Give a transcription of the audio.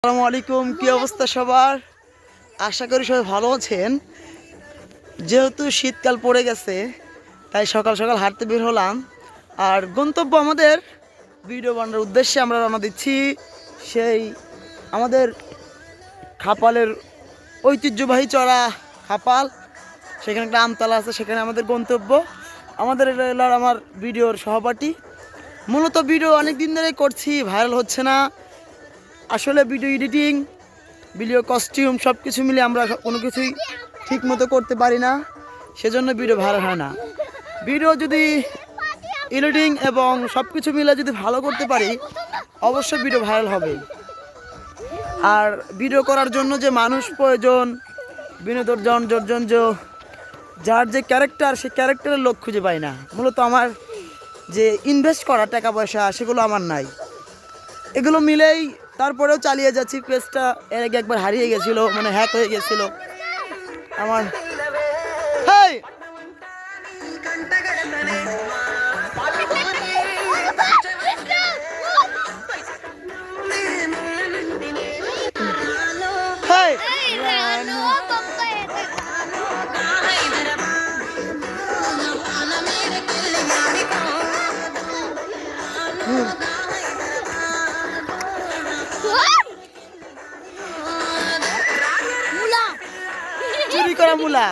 আসসালামু আলাইকুম, কি অবস্থা সবার? আশা করি সবাই ভালো আছেন। যেহেতু শীতকাল পড়ে গেছে, তাই সকাল সকাল হাঁটতে বের হলাম। আর গন্তব্য আমাদের ভিডিও বানানোর উদ্দেশ্যে আমরা রওনা দিচ্ছি সেই আমাদের খাপালের ঐতিহ্যবাহী চড়া খাপাল। সেখানে একটা আমতলা আছে, সেখানে আমাদের গন্তব্য। আমাদের এলাকার আমার ভিডিওর সহপাঠী। মূলত ভিডিও অনেক দিন ধরে করছি, ভাইরাল হচ্ছে না। আসলে ভিডিও এডিটিং, ভিডিও কস্টিউম সব কিছু মিলে আমরা কোনো কিছুই ঠিক মতো করতে পারি না, সেজন্য ভিডিও ভাইরাল হয় না। ভিডিও যদি এডিটিং এবং সব কিছু মিলে যদি ভালো করতে পারি, অবশ্যই ভিডিও ভাইরাল হবে। আর ভিডিও করার জন্য যে মানুষ প্রয়োজন, বিনোদন যার যে ক্যারেক্টার, সেই ক্যারেক্টারের লোক খুঁজে পাই না। মূলত আমার যে ইনভেস্ট করা টাকা পয়সা, সেগুলো আমার নাই। এগুলো মিলেই তারপরেও চালিয়ে যাচ্ছি। পেজটা এর আগে একবার হারিয়ে গেছিলো, মানে হ্যাক হয়ে গেছিলো আমার। হেই হেই চুরি করা মুলা।